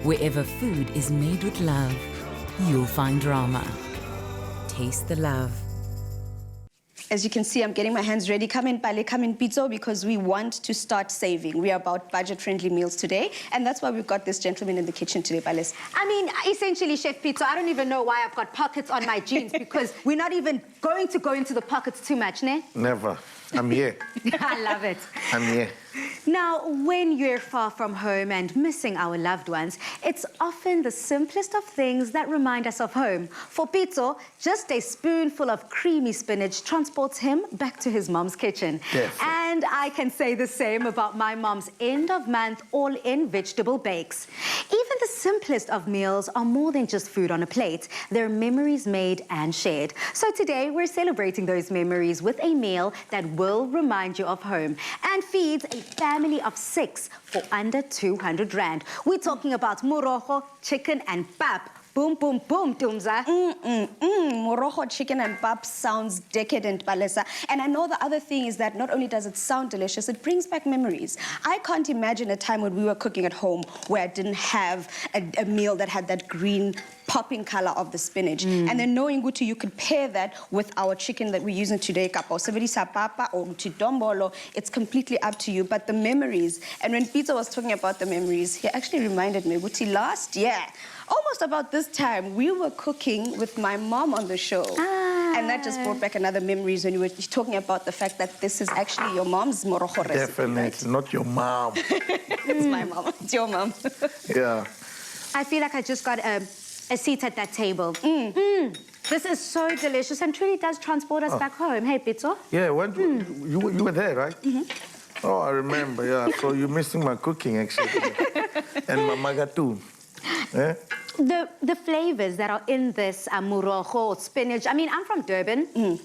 Wherever food is made with love, you'll find RAMA. Taste the love. As you can see, I'm getting my hands ready. Come in, Pale, come in, Pizzo, because we want to start saving. We are about budget-friendly meals today, and that's why we've got this gentleman in the kitchen today, Pales. I mean, essentially, Chef Pizzo, I don't even know why I've got pockets on my jeans because we're not even going to go into the pockets too much, ne? Never. I'm here. I love it. I'm here. Now, when you're far from home and missing our loved ones, it's often the simplest of things that remind us of home. For Pizzo, just a spoonful of creamy spinach transports him back to his mom's kitchen. Yes. And I can say the same about my mom's end-of-month all-in vegetable bakes. Even the simplest of meals are more than just food on a plate. They're memories made and shared. So today, we're celebrating those memories with a meal that will remind you of home and feeds a family of 6 for under 200 rand. We're talking about morojo, chicken and pap. Boom, boom, boom, Tumza. Morojo, chicken and pap sounds decadent, Palesa. And I know the other thing is that not only does it sound delicious, it brings back memories. I can't imagine a time when we were cooking at home where I didn't have a meal that had that green popping color of the spinach. And then knowing Guti, you could pair that with our chicken that we're using today, kapo sebedisa papa or dombolo. It's completely up to you. But the memories, and when Peter was talking about the memories, he actually reminded me, Guti, last year, almost about this time, we were cooking with my mom on the show. And that just brought back another memories when you were talking about the fact that this is actually your mom's morojo recipe. Definitely, right? not your mom. It's my mom. It's your mom. Yeah. I feel like I just got a seat at that table. This is so delicious and truly does transport us back home. Hey, Pizzo? Yeah, you were there, right? Oh, I remember, yeah. So you're missing my cooking, actually. And my maga too. Yeah? The flavors that are in this morojo, spinach, I mean, I'm from Durban.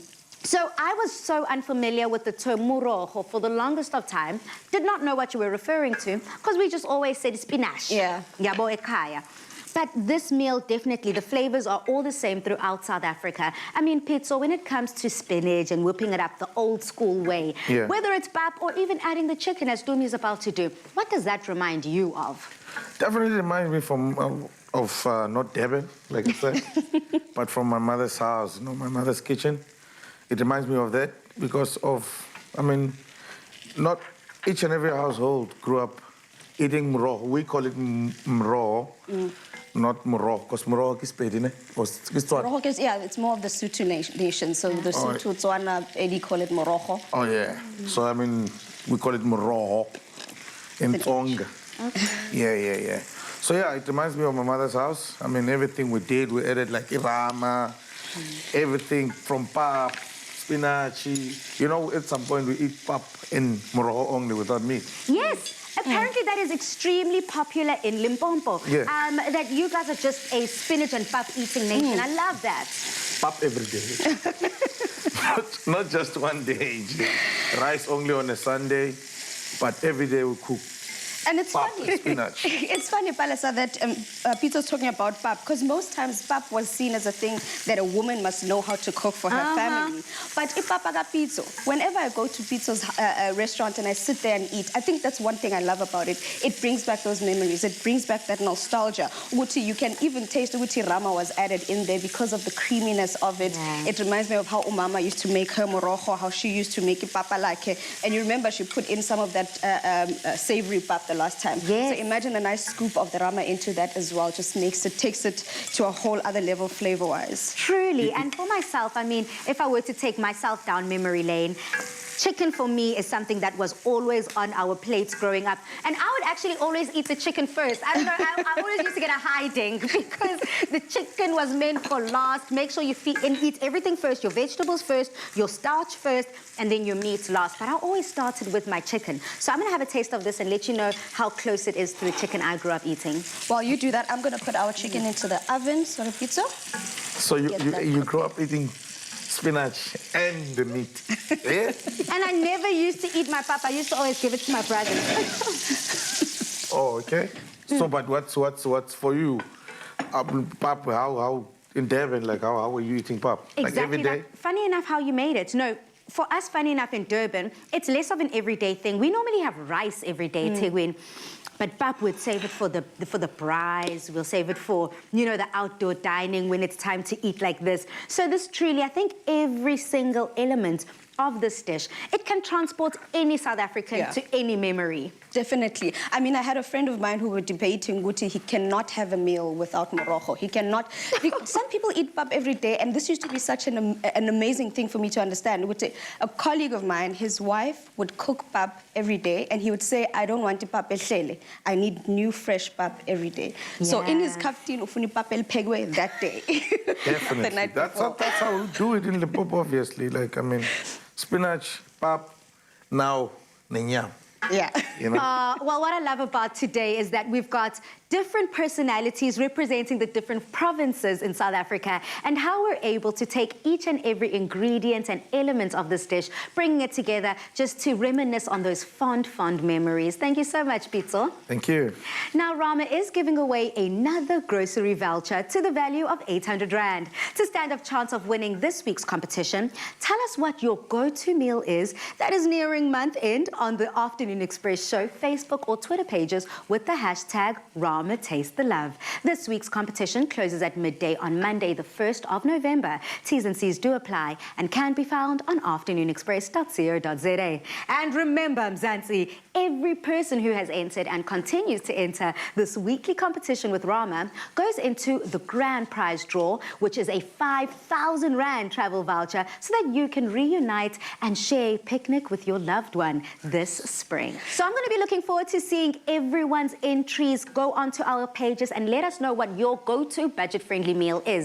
So I was so unfamiliar with the term morojo for the longest of time, did not know what you were referring to, because we just always said spinach. Yeah. Yabo ekaya. But this meal, definitely, the flavors are all the same throughout South Africa. I mean, Pizzo, when it comes to spinach and whipping it up the old school way, whether it's pap or even adding the chicken, as Dumi is about to do, what does that remind you of? Definitely reminds me of not Durban, like I said, but from my mother's house, my mother's kitchen. It reminds me of that because of, I mean, not each and every household grew up eating morojo. We call it morojo, not morojo, because morojo is pedine. Morojo is, yeah, it's more of the Sotho nation. So the Sotho, Tswana, Eddie call it morojo. Oh, yeah. So, I mean, we call it morojo in Tonga. Yeah. So, yeah, it reminds me of my mother's house. I mean, everything we did, we added like RAMA, everything from pap, spinach. You know, at some point we eat pap in morojo only without meat. Yes. Apparently that is extremely popular in Limpopo. Yeah. That you guys are just a spinach and pap eating nation. I love that. Pap every day. not just one day. Rice only on a Sunday, but every day we cook. And it's pap funny. Spinach. It's funny, Palesa, that Peter's talking about pap, because most times pap was seen as a thing that a woman must know how to cook for her family. But if Papa got pizza, whenever I go to Pizzo's restaurant and I sit there and eat, I think that's one thing I love about it. It brings back those memories. It brings back that nostalgia. Uti, you can even taste Uti Rama was added in there because of the creaminess of it. Yeah. It reminds me of how Umama used to make her morojo, how she used to make it papa like it. And you remember she put in some of that savory pap last time. Yes. So imagine a nice scoop of the rama into that as well. Just takes it to a whole other level flavor-wise. Truly. And for myself, I mean, if I were to take myself down memory lane, chicken for me is something that was always on our plates growing up. And I would actually always eat the chicken first. I don't know, I always used to get a hiding because the chicken was meant for last. Make sure you eat everything first, your vegetables first, your starch first, and then your meat last. But I always started with my chicken. So I'm gonna have a taste of this and let you know how close it is to the chicken I grew up eating. While you do that, I'm gonna put our chicken into the oven. So you grew up eating spinach and the meat. Yeah? And I never used to eat my pap. I used to always give it to my brothers. Oh, okay. So, but what's for you? Pap, how in Devon, like how were you eating pap? Exactly. Like every day? Funny enough how you made it. No, for us, funny enough, in Durban, it's less of an everyday thing. We normally have rice every day, Tegwin. But Pap would save it for the braais. We'll save it for, you know, the outdoor dining when it's time to eat like this. So this truly, I think every single element of this dish, it can transport any South African to any memory. Definitely. I mean, I had a friend of mine who were debating, Guti, he cannot have a meal without morogo. He cannot. Some people eat pap every day, and this used to be such an amazing thing for me to understand. Guti, a colleague of mine, his wife would cook pap every day, and he would say, I don't want the pap ehlele. I need new, fresh pap every day. Yeah. So in his kaftin, ufuni pap el pegwe that day. Definitely. The night that's how we do it in Limpopo, obviously. Like, I mean, spinach, pap, now, nenyam. Yeah. You know? Well, what I love about today is that we've got different personalities representing the different provinces in South Africa and how we're able to take each and every ingredient and element of this dish, bringing it together just to reminisce on those fond, fond memories. Thank you so much, Pitso. Thank you. Now, RAMA is giving away another grocery voucher to the value of 800 Rand. To stand a chance of winning this week's competition, tell us what your go-to meal is that is nearing month end on the Afternoon Express Show Facebook or Twitter pages with the hashtag RAMA Taste the Love. This week's competition closes at midday on Monday, the 1st of November. T's and C's do apply and can be found on afternoonexpress.co.za. And remember, Mzansi, every person who has entered and continues to enter this weekly competition with RAMA goes into the grand prize draw, which is a 5,000 Rand travel voucher so that you can reunite and share a picnic with your loved one this spring. So I'm going to be looking forward to seeing everyone's entries. Go onto our pages and let us know what your go-to budget-friendly meal is.